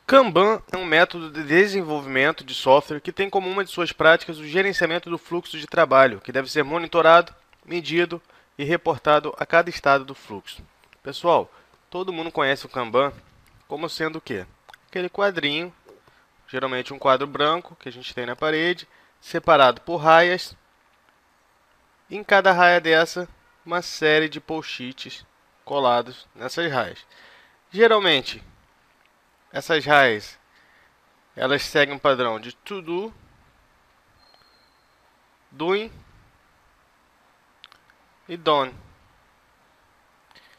Kanban é um método de desenvolvimento de software que tem como uma de suas práticas o gerenciamento do fluxo de trabalho, que deve ser monitorado, medido e reportado a cada estado do fluxo. Pessoal, todo mundo conhece o Kanban como sendo o quê? Aquele quadrinho, geralmente um quadro branco que a gente tem na parede, separado por raias. Em cada raia dessa, uma série de post-its colados nessas raias. Geralmente, essas raias elas seguem um padrão de to do, doing e done.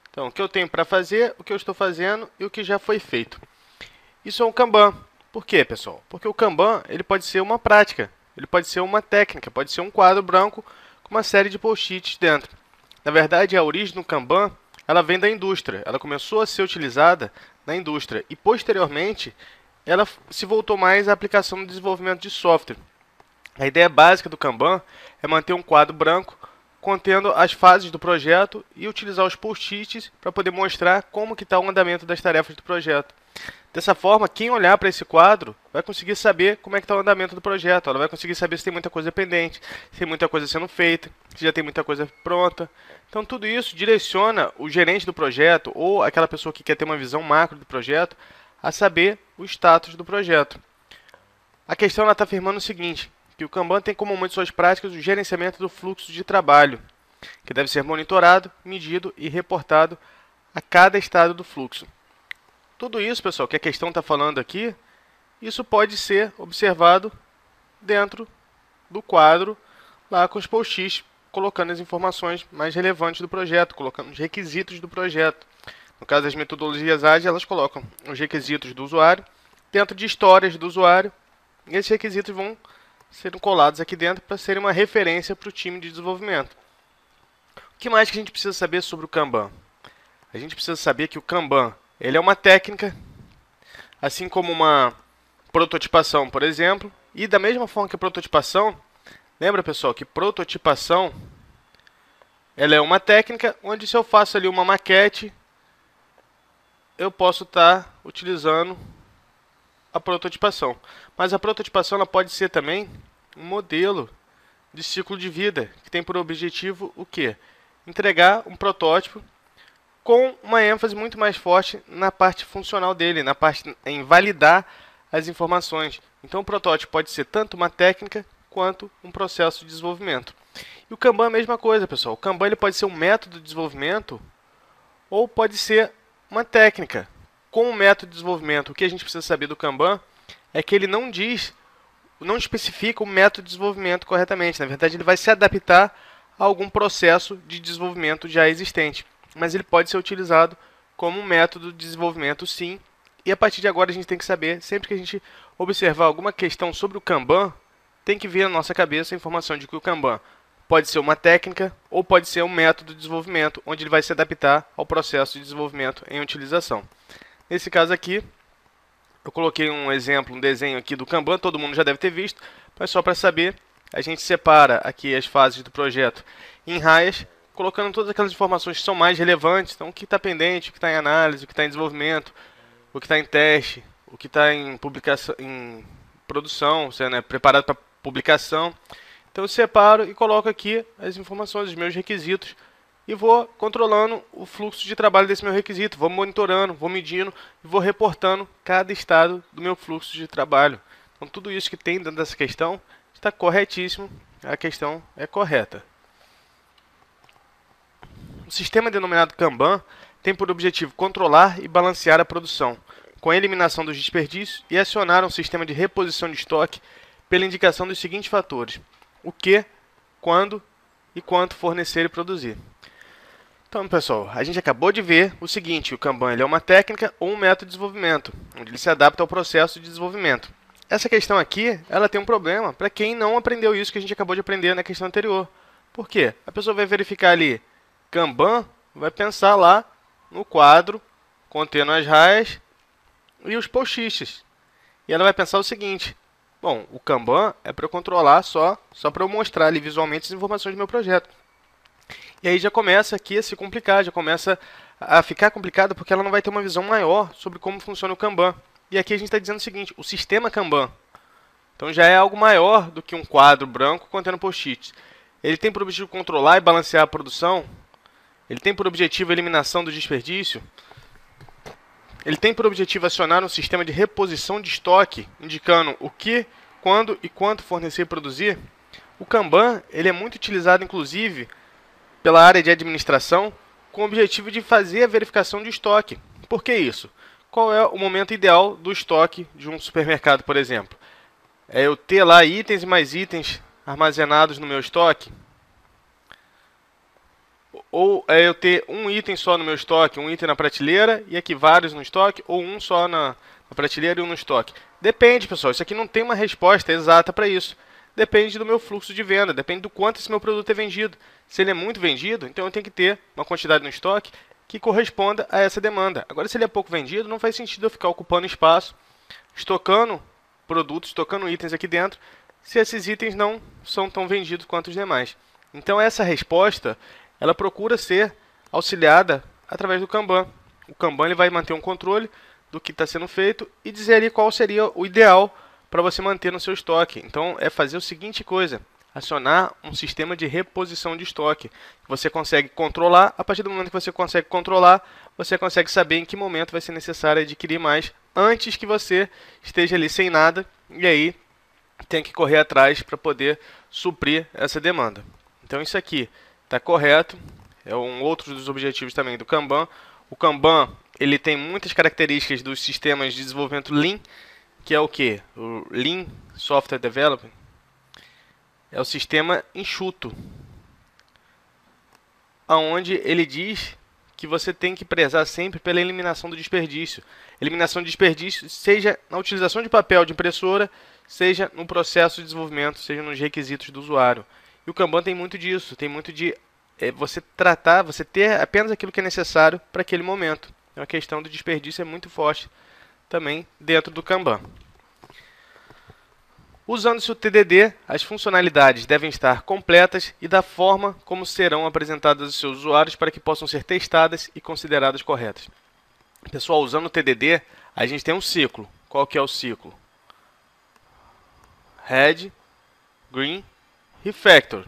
Então, o que eu tenho para fazer, o que eu estou fazendo e o que já foi feito. Isso é um Kanban. Por quê, pessoal? Porque o Kanban ele pode ser uma prática, ele pode ser uma técnica, pode ser um quadro branco com uma série de post-its dentro. Na verdade, a origem do Kanban ela vem da indústria. Ela começou a ser utilizada na indústria e, posteriormente, ela se voltou mais à aplicação no desenvolvimento de software. A ideia básica do Kanban é manter um quadro branco contendo as fases do projeto e utilizar os post-its para poder mostrar como que está o andamento das tarefas do projeto. Dessa forma, quem olhar para esse quadro vai conseguir saber como é que está o andamento do projeto. Ela vai conseguir saber se tem muita coisa pendente, se tem muita coisa sendo feita, se já tem muita coisa pronta. Então, tudo isso direciona o gerente do projeto ou aquela pessoa que quer ter uma visão macro do projeto a saber o status do projeto. A questão está afirmando o seguinte, que o Kanban tem como uma de suas práticas o gerenciamento do fluxo de trabalho, que deve ser monitorado, medido e reportado a cada estado do fluxo. Tudo isso, pessoal, que a questão está falando aqui, isso pode ser observado dentro do quadro, lá com os post-its, colocando as informações mais relevantes do projeto, colocando os requisitos do projeto. No caso das metodologias ágeis, elas colocam os requisitos do usuário dentro de histórias do usuário, e esses requisitos vão ser colados aqui dentro para serem uma referência para o time de desenvolvimento. O que mais que a gente precisa saber sobre o Kanban? A gente precisa saber que o Kanban ele é uma técnica, assim como uma prototipação, por exemplo, e da mesma forma que a prototipação, lembra, pessoal, que prototipação ela é uma técnica onde se eu faço ali uma maquete, eu posso estar utilizando a prototipação. Mas a prototipação ela pode ser também um modelo de ciclo de vida, que tem por objetivo o quê? Entregar um protótipo com uma ênfase muito mais forte na parte funcional dele, na parte em validar as informações. Então o protótipo pode ser tanto uma técnica quanto um processo de desenvolvimento. E o Kanban é a mesma coisa, pessoal. O Kanban ele pode ser um método de desenvolvimento ou pode ser uma técnica. Com o método de desenvolvimento, o que a gente precisa saber do Kanban é que ele não especifica o método de desenvolvimento corretamente. Na verdade, ele vai se adaptar a algum processo de desenvolvimento já existente. Mas ele pode ser utilizado como um método de desenvolvimento, sim. E a partir de agora a gente tem que saber, sempre que a gente observar alguma questão sobre o Kanban, tem que vir na nossa cabeça a informação de que o Kanban pode ser uma técnica ou pode ser um método de desenvolvimento, onde ele vai se adaptar ao processo de desenvolvimento em utilização. Nesse caso aqui, eu coloquei um exemplo, um desenho aqui do Kanban, todo mundo já deve ter visto, mas só para saber, a gente separa aqui as fases do projeto em raias, colocando todas aquelas informações que são mais relevantes, então o que está pendente, o que está em análise, o que está em desenvolvimento, o que está em teste, o que está em publicação, em produção, sendo preparado para publicação. Então eu separo e coloco aqui as informações, os meus requisitos, e vou controlando o fluxo de trabalho desse meu requisito, vou monitorando, vou medindo e vou reportando cada estado do meu fluxo de trabalho. Então tudo isso que tem dentro dessa questão está corretíssimo, a questão é correta. O sistema denominado Kanban tem por objetivo controlar e balancear a produção, com a eliminação dos desperdícios e acionar um sistema de reposição de estoque pela indicação dos seguintes fatores: o que, quando e quanto fornecer e produzir. Então, pessoal, a gente acabou de ver o seguinte: o Kanban ele é uma técnica ou um método de desenvolvimento, onde ele se adapta ao processo de desenvolvimento. Essa questão aqui, ela tem um problema para quem não aprendeu isso que a gente acabou de aprender na questão anterior. Por quê? A pessoa vai verificar ali Kanban, vai pensar lá no quadro contendo as raias e os post-its. E ela vai pensar o seguinte: bom, o Kanban é para eu controlar só para eu mostrar ali visualmente as informações do meu projeto. E aí já começa aqui a se complicar, já começa a ficar complicado porque ela não vai ter uma visão maior sobre como funciona o Kanban. E aqui a gente está dizendo o seguinte, o sistema Kanban. Então já é algo maior do que um quadro branco contendo post-its. Ele tem por objetivo controlar e balancear a produção. Ele tem por objetivo a eliminação do desperdício. Ele tem por objetivo acionar um sistema de reposição de estoque, indicando o que, quando e quanto fornecer e produzir. O Kanban ele é muito utilizado, inclusive, pela área de administração, com o objetivo de fazer a verificação de estoque. Por que isso? Qual é o momento ideal do estoque de um supermercado, por exemplo? É eu ter lá itens e mais itens armazenados no meu estoque? Ou é eu ter um item só no meu estoque, um item na prateleira e aqui vários no estoque, ou um só na prateleira e um no estoque? Depende, pessoal. Isso aqui não tem uma resposta exata para isso. Depende do meu fluxo de venda, depende do quanto esse meu produto é vendido. Se ele é muito vendido, então eu tenho que ter uma quantidade no estoque que corresponda a essa demanda. Agora, se ele é pouco vendido, não faz sentido eu ficar ocupando espaço, estocando produtos, estocando itens aqui dentro, se esses itens não são tão vendidos quanto os demais. Então, essa resposta, ela procura ser auxiliada através do Kanban. O Kanban ele vai manter um controle do que está sendo feito e dizer ali qual seria o ideal para você manter no seu estoque. Então, é fazer o seguinte coisa, acionar um sistema de reposição de estoque. Você consegue controlar, a partir do momento que você consegue controlar, você consegue saber em que momento vai ser necessário adquirir mais, antes que você esteja ali sem nada, e aí tem que correr atrás para poder suprir essa demanda. Então isso aqui está correto, é um outro dos objetivos também do Kanban. O Kanban ele tem muitas características dos sistemas de desenvolvimento Lean, que é o que? O Lean Software Development. É o sistema enxuto, onde ele diz que você tem que prezar sempre pela eliminação do desperdício. Eliminação de desperdício, seja na utilização de papel de impressora, seja no processo de desenvolvimento, seja nos requisitos do usuário. E o Kanban tem muito disso, tem muito de você tratar, você ter apenas aquilo que é necessário para aquele momento. Então a questão do desperdício é muito forte também dentro do Kanban. Usando-se o TDD, as funcionalidades devem estar completas e da forma como serão apresentadas aos seus usuários para que possam ser testadas e consideradas corretas. Pessoal, usando o TDD, a gente tem um ciclo. Qual que é o ciclo? Red, Green, Refactor.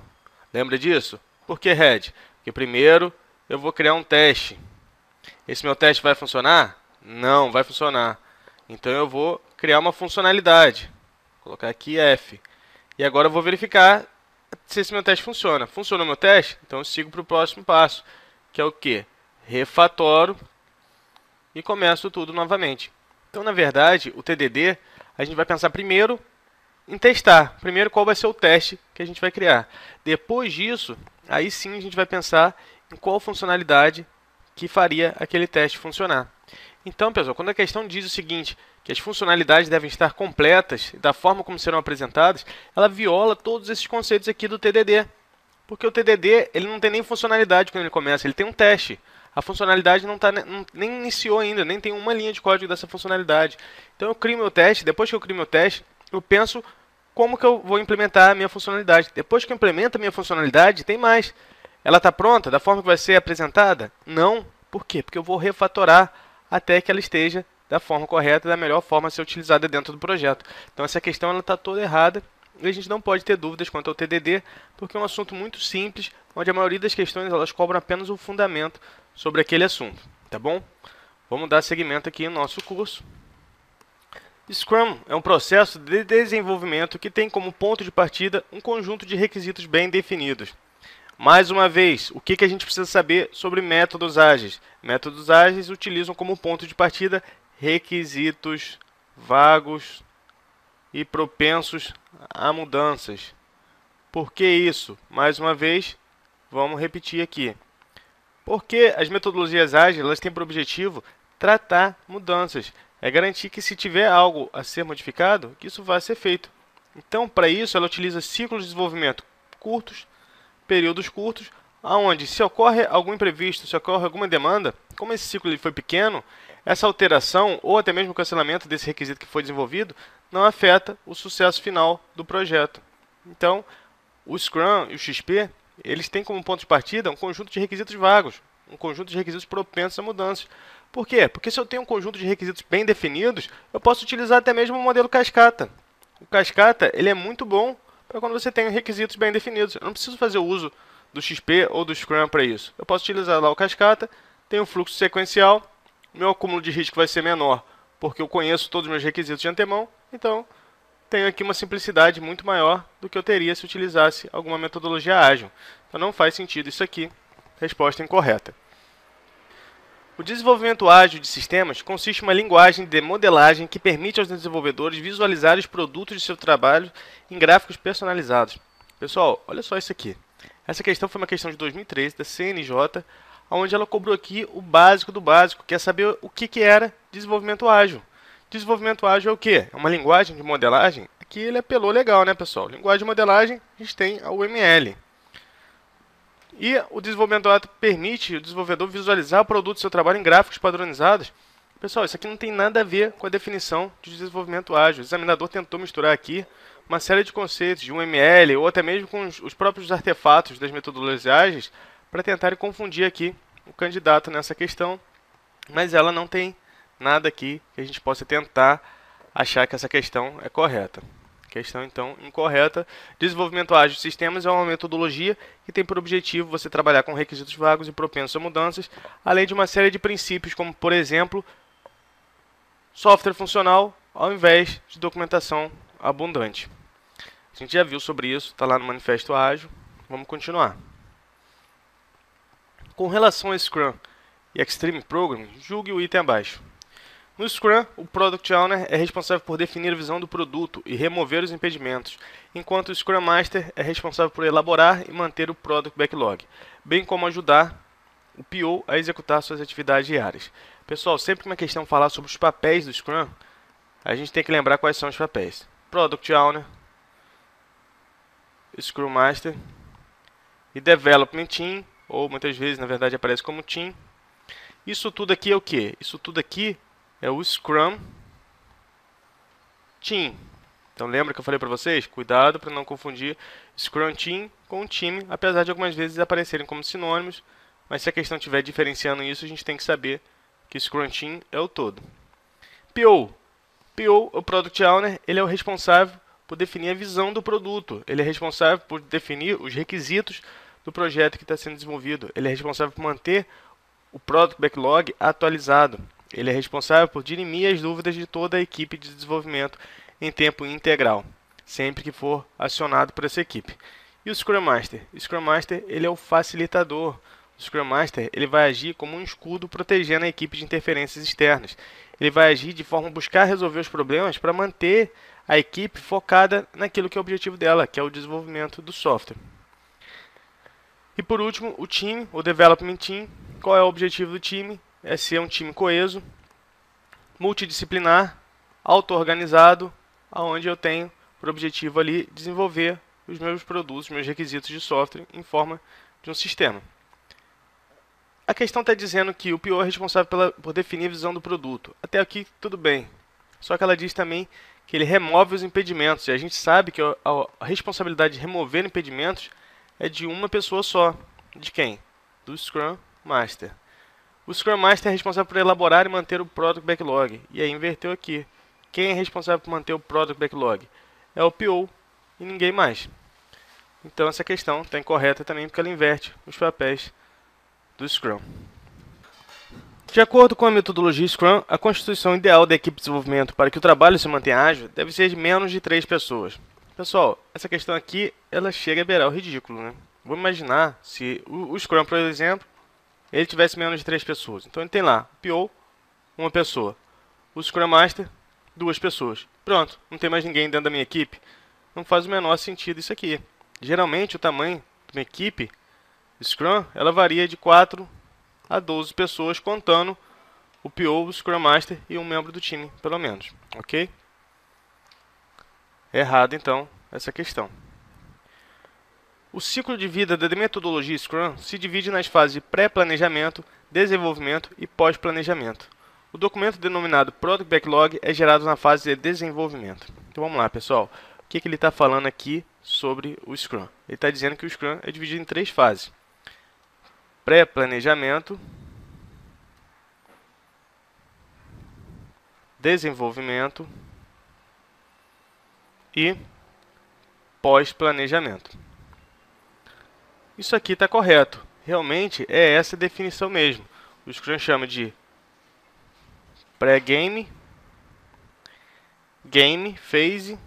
Lembra disso? Por que Red? Porque primeiro eu vou criar um teste. Esse meu teste vai funcionar? Não, vai funcionar. Então eu vou criar uma funcionalidade. Vou colocar aqui F. E agora eu vou verificar se esse meu teste funciona. Funcionou meu teste? Então eu sigo para o próximo passo, que é o quê? Refatoro e começo tudo novamente. Então, na verdade, o TDD, a gente vai pensar primeiro em testar. Primeiro, qual vai ser o teste que a gente vai criar. Depois disso, aí sim a gente vai pensar em qual funcionalidade que faria aquele teste funcionar. Então, pessoal, quando a questão diz o seguinte, que as funcionalidades devem estar completas da forma como serão apresentadas, ela viola todos esses conceitos aqui do TDD. Porque o TDD ele não tem nem funcionalidade quando ele começa, ele tem um teste. A funcionalidade nem iniciou ainda, nem tem uma linha de código dessa funcionalidade. Então eu crio meu teste, depois que eu crio meu teste, eu penso como que eu vou implementar a minha funcionalidade. Depois que eu implemento a minha funcionalidade, tem mais. Ela está pronta da forma que vai ser apresentada? Não. Por quê? Porque eu vou refatorar até que ela esteja da forma correta, da melhor forma a ser utilizada dentro do projeto. Então essa questão está toda errada e a gente não pode ter dúvidas quanto ao TDD, porque é um assunto muito simples, onde a maioria das questões elas cobram apenas o fundamento sobre aquele assunto, tá bom? Vamos dar seguimento aqui no nosso curso. Scrum é um processo de desenvolvimento que tem como ponto de partida um conjunto de requisitos bem definidos. Mais uma vez, o que a gente precisa saber sobre métodos ágeis? Métodos ágeis utilizam como ponto de partida requisitos vagos e propensos a mudanças. Por que isso? Mais uma vez, vamos repetir aqui. Porque as metodologias ágeis elas têm por objetivo tratar mudanças. É garantir que se tiver algo a ser modificado, que isso vai ser feito. Então, para isso, ela utiliza ciclos de desenvolvimento curtos, períodos curtos, onde se ocorre algum imprevisto, se ocorre alguma demanda, como esse ciclo ele foi pequeno, essa alteração ou até mesmo o cancelamento desse requisito que foi desenvolvido não afeta o sucesso final do projeto. Então, o Scrum e o XP, eles têm como ponto de partida um conjunto de requisitos vagos. um conjunto de requisitos propensos a mudanças. Por quê? Porque se eu tenho um conjunto de requisitos bem definidos, eu posso utilizar até mesmo o modelo cascata. O cascata ele é muito bom para quando você tem requisitos bem definidos. Eu não preciso fazer o uso do XP ou do Scrum para isso. Eu posso utilizar lá o cascata, tem um fluxo sequencial, meu acúmulo de risco vai ser menor, porque eu conheço todos os meus requisitos de antemão, então tenho aqui uma simplicidade muito maior do que eu teria se utilizasse alguma metodologia ágil. Então não faz sentido isso aqui. Resposta incorreta. O desenvolvimento ágil de sistemas consiste em uma linguagem de modelagem que permite aos desenvolvedores visualizar os produtos de seu trabalho em gráficos personalizados. Pessoal, olha só isso aqui. Essa questão foi uma questão de 2013 da CNJ, onde ela cobrou aqui o básico do básico, que é saber o que era desenvolvimento ágil. Desenvolvimento ágil é o quê? É uma linguagem de modelagem? Aqui ele apelou legal, né, pessoal? Linguagem de modelagem, a gente tem a UML. E o desenvolvimento ágil permite o desenvolvedor visualizar o produto do seu trabalho em gráficos padronizados. Pessoal, isso aqui não tem nada a ver com a definição de desenvolvimento ágil. O examinador tentou misturar aqui uma série de conceitos de UML ou até mesmo com os próprios artefatos das metodologias ágeis para tentarem confundir aqui o candidato nessa questão, mas ela não tem nada aqui que a gente possa tentar achar que essa questão é correta. Questão, então, incorreta. Desenvolvimento ágil de sistemas é uma metodologia que tem por objetivo você trabalhar com requisitos vagos e propensos a mudanças, além de uma série de princípios, como, por exemplo, software funcional, ao invés de documentação abundante. A gente já viu sobre isso, está lá no Manifesto Ágil. Vamos continuar. Com relação a Scrum e Extreme Programming, julgue o item abaixo. No Scrum, o Product Owner é responsável por definir a visão do produto e remover os impedimentos, enquanto o Scrum Master é responsável por elaborar e manter o Product Backlog, bem como ajudar o PO a executar suas atividades diárias. Pessoal, sempre que uma questão falar sobre os papéis do Scrum, a gente tem que lembrar quais são os papéis. Product Owner, Scrum Master e Development Team, ou muitas vezes, na verdade, aparece como Team. Isso tudo aqui é o quê? Isso tudo aqui é o Scrum Team. Então lembra que eu falei para vocês? Cuidado para não confundir Scrum Team com time, apesar de algumas vezes aparecerem como sinônimos, mas se a questão estiver diferenciando isso, a gente tem que saber que Scrum Team é o todo. PO. PO, o Product Owner, ele é o responsável por definir a visão do produto. Ele é responsável por definir os requisitos do projeto que está sendo desenvolvido. Ele é responsável por manter o Product Backlog atualizado. Ele é responsável por dirimir as dúvidas de toda a equipe de desenvolvimento em tempo integral, sempre que for acionado por essa equipe. E o Scrum Master? O Scrum Master ele é o facilitador. O Scrum Master ele vai agir como um escudo protegendo a equipe de interferências externas. Ele vai agir de forma a buscar resolver os problemas para manter a equipe focada naquilo que é o objetivo dela, que é o desenvolvimento do software. E por último, o time, o Development Team. Qual é o objetivo do time? É ser um time coeso, multidisciplinar, auto-organizado, onde eu tenho por objetivo ali desenvolver os meus produtos, meus requisitos de software em forma de um sistema. A questão está dizendo que o PO é responsável por definir a visão do produto. Até aqui tudo bem. Só que ela diz também que ele remove os impedimentos. E a gente sabe que a responsabilidade de remover impedimentos é de uma pessoa só. De quem? Do Scrum Master. O Scrum Master é responsável por elaborar e manter o Product Backlog. E aí inverteu aqui. Quem é responsável por manter o Product Backlog? É o PO e ninguém mais. Então essa questão está incorreta também porque ela inverte os papéis do Scrum. De acordo com a metodologia Scrum, a constituição ideal da equipe de desenvolvimento para que o trabalho se mantenha ágil deve ser de menos de 3 pessoas. Pessoal, essa questão aqui ela chega a beirar o ridículo, né? Vamos imaginar se o Scrum, por exemplo, ele tivesse menos de 3 pessoas. Então ele tem lá o PO, uma pessoa. O Scrum Master, 2 pessoas. Pronto, não tem mais ninguém dentro da minha equipe. Não faz o menor sentido isso aqui. Geralmente o tamanho de uma equipe Scrum, ela varia de 4 a 12 pessoas, contando o PO, o Scrum Master e um membro do time, pelo menos. Ok? Errado, então, essa questão. O ciclo de vida da metodologia Scrum se divide nas fases de pré-planejamento, desenvolvimento e pós-planejamento. O documento denominado Product Backlog é gerado na fase de desenvolvimento. Então vamos lá, pessoal. O que ele está falando aqui sobre o Scrum? Ele está dizendo que o Scrum é dividido em 3 fases. pré-planejamento, desenvolvimento e pós-planejamento. Isso aqui está correto. Realmente é essa a definição mesmo. O Scrum chama de pré-game, game, phase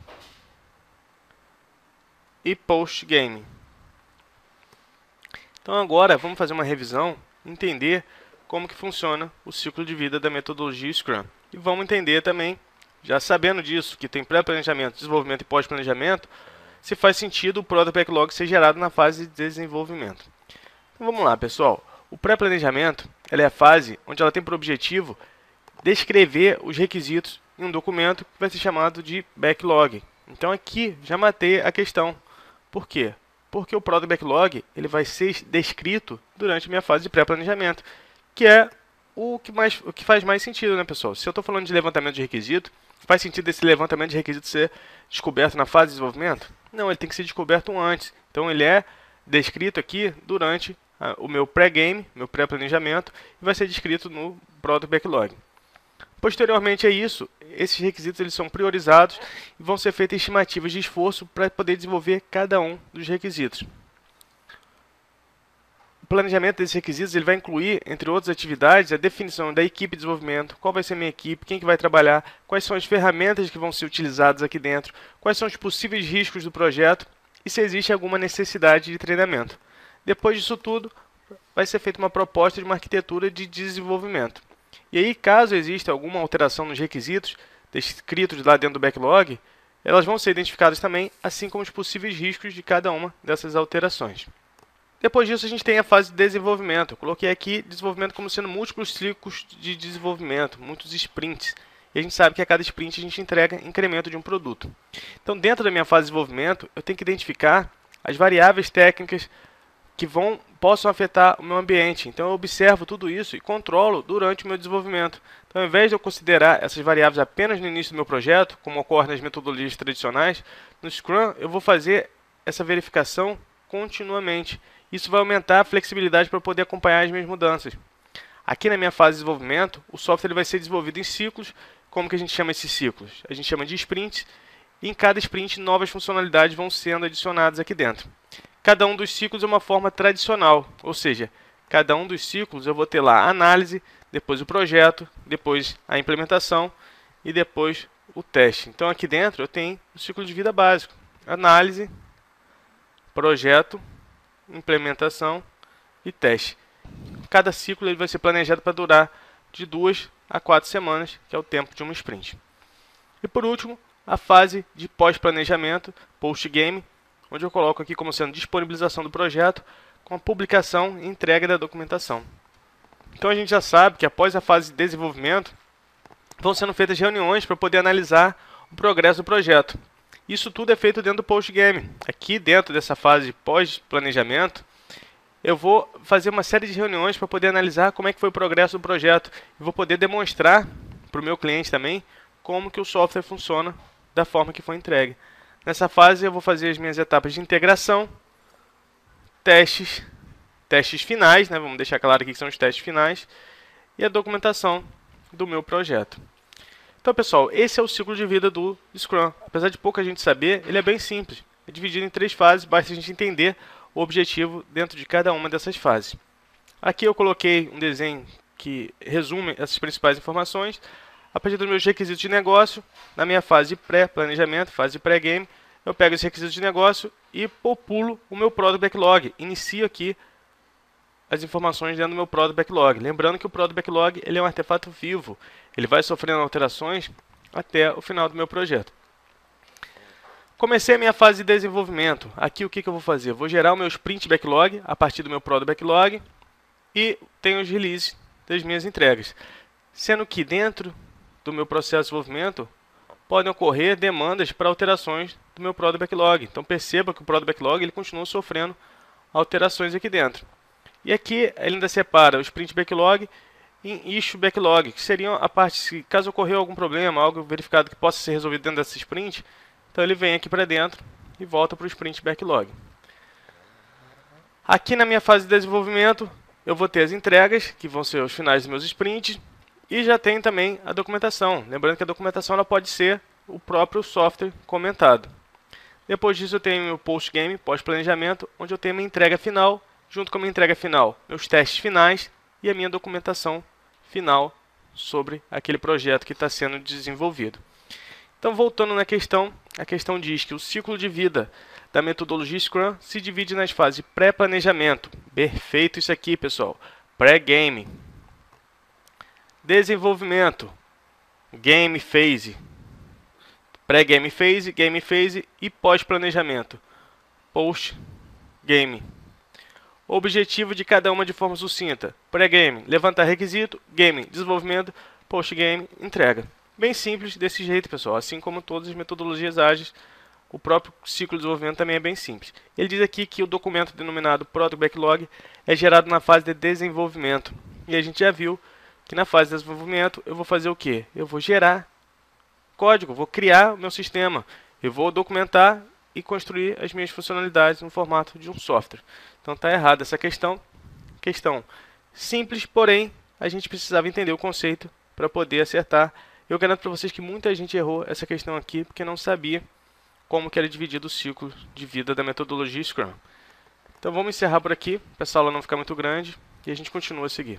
e post-game. Então agora vamos fazer uma revisão, entender como que funciona o ciclo de vida da metodologia Scrum. E vamos entender também, já sabendo disso, que tem pré-planejamento, desenvolvimento e pós-planejamento, se faz sentido o Product Backlog ser gerado na fase de desenvolvimento. Então vamos lá, pessoal. O pré-planejamento é a fase onde ela tem por objetivo descrever os requisitos em um documento que vai ser chamado de backlog. Então aqui já matei a questão. Por quê? Porque o Product Backlog ele vai ser descrito durante a minha fase de pré-planejamento, que é o que faz mais sentido, né, pessoal? Se eu estou falando de levantamento de requisito, faz sentido esse levantamento de requisito ser descoberto na fase de desenvolvimento? Não, ele tem que ser descoberto antes. Então ele é descrito aqui durante o meu pré-game, meu pré-planejamento, e vai ser descrito no Product Backlog. Posteriormente a isso, esses requisitos eles são priorizados e vão ser feitas estimativas de esforço para poder desenvolver cada um dos requisitos. O planejamento desses requisitos ele vai incluir, entre outras atividades, a definição da equipe de desenvolvimento, qual vai ser a minha equipe, quem que vai trabalhar, quais são as ferramentas que vão ser utilizadas aqui dentro, quais são os possíveis riscos do projeto e se existe alguma necessidade de treinamento. Depois disso tudo, vai ser feita uma proposta de uma arquitetura de desenvolvimento. E aí, caso exista alguma alteração nos requisitos descritos lá dentro do backlog, elas vão ser identificadas também, assim como os possíveis riscos de cada uma dessas alterações. Depois disso, a gente tem a fase de desenvolvimento. Eu coloquei aqui desenvolvimento como sendo múltiplos ciclos de desenvolvimento, muitos sprints. E a gente sabe que a cada sprint a gente entrega incremento de um produto. Então, dentro da minha fase de desenvolvimento, eu tenho que identificar as variáveis técnicas que possam afetar o meu ambiente. Então eu observo tudo isso e controlo durante o meu desenvolvimento. Então, ao invés de eu considerar essas variáveis apenas no início do meu projeto, como ocorre nas metodologias tradicionais, no Scrum eu vou fazer essa verificação continuamente. Isso vai aumentar a flexibilidade para poder acompanhar as minhas mudanças. Aqui na minha fase de desenvolvimento, o software ele vai ser desenvolvido em ciclos. Como que a gente chama esses ciclos? A gente chama de sprints. E em cada sprint, novas funcionalidades vão sendo adicionadas aqui dentro. Cada um dos ciclos é uma forma tradicional, ou seja, cada um dos ciclos eu vou ter lá a análise, depois o projeto, depois a implementação e depois o teste. Então aqui dentro eu tenho o ciclo de vida básico: análise, projeto, implementação e teste. Cada ciclo ele vai ser planejado para durar de 2 a 4 semanas, que é o tempo de uma sprint. E por último, a fase de pós-planejamento, post-game, onde eu coloco aqui como sendo disponibilização do projeto com a publicação e entrega da documentação. Então a gente já sabe que após a fase de desenvolvimento, vão sendo feitas reuniões para poder analisar o progresso do projeto. Isso tudo é feito dentro do post-game. Aqui dentro dessa fase de pós-planejamento, eu vou fazer uma série de reuniões para poder analisar como é que foi o progresso do projeto. E vou poder demonstrar para o meu cliente também como que o software funciona da forma que foi entregue. Nessa fase eu vou fazer as minhas etapas de integração, testes finais, né? Vamos deixar claro aqui que são os testes finais, e a documentação do meu projeto. Então, pessoal, esse é o ciclo de vida do Scrum. Apesar de pouca gente saber, ele é bem simples. É dividido em 3 fases, basta a gente entender o objetivo dentro de cada uma dessas fases. Aqui eu coloquei um desenho que resume essas principais informações. A partir dos meus requisitos de negócio, na minha fase de pré-planejamento, fase de pré-game, eu pego esses requisitos de negócio e populo o meu Product Backlog. Inicio aqui as informações dentro do meu Product Backlog. Lembrando que o Product Backlog ele é um artefato vivo. Ele vai sofrendo alterações até o final do meu projeto. Comecei a minha fase de desenvolvimento. Aqui o que eu vou fazer? Eu vou gerar o meu Sprint Backlog a partir do meu Product Backlog e tenho os releases das minhas entregas. Sendo que dentro do meu processo de desenvolvimento podem ocorrer demandas para alterações do meu Product Backlog. Então perceba que o Product Backlog ele continua sofrendo alterações aqui dentro. E aqui ele ainda separa o Sprint Backlog em Issue Backlog, que seriam a parte, se caso ocorreu algum problema, algo verificado que possa ser resolvido dentro dessa sprint, então ele vem aqui para dentro e volta para o Sprint Backlog. Aqui na minha fase de desenvolvimento, eu vou ter as entregas, que vão ser os finais dos meus sprints, e já tem também a documentação. Lembrando que a documentação ela pode ser o próprio software comentado. Depois disso eu tenho meu post-game, pós-planejamento, onde eu tenho minha entrega final, junto com a minha entrega final, meus testes finais e a minha documentação final sobre aquele projeto que está sendo desenvolvido. Então, voltando na questão, a questão diz que o ciclo de vida da metodologia Scrum se divide nas fases de pré-planejamento. Perfeito isso aqui, pessoal. Pré-game. Desenvolvimento. Game phase. Pré-game phase, game phase e pós-planejamento. Post-game. Objetivo de cada uma de forma sucinta. Pré-game, levantar requisito. Game, desenvolvimento. Post-game, entrega. Bem simples desse jeito, pessoal. Assim como todas as metodologias ágeis, o próprio ciclo de desenvolvimento também é bem simples. Ele diz aqui que o documento denominado Product Backlog é gerado na fase de desenvolvimento. E a gente já viu que na fase de desenvolvimento eu vou fazer o quê? Eu vou gerar código, vou criar o meu sistema. Eu vou documentar e construir as minhas funcionalidades no formato de um software. Então está errado essa questão. Questão simples, porém a gente precisava entender o conceito para poder acertar. Eu garanto para vocês que muita gente errou essa questão aqui porque não sabia como que era dividido o ciclo de vida da metodologia Scrum. Então vamos encerrar por aqui, para essa aula não ficar muito grande, e a gente continua a seguir.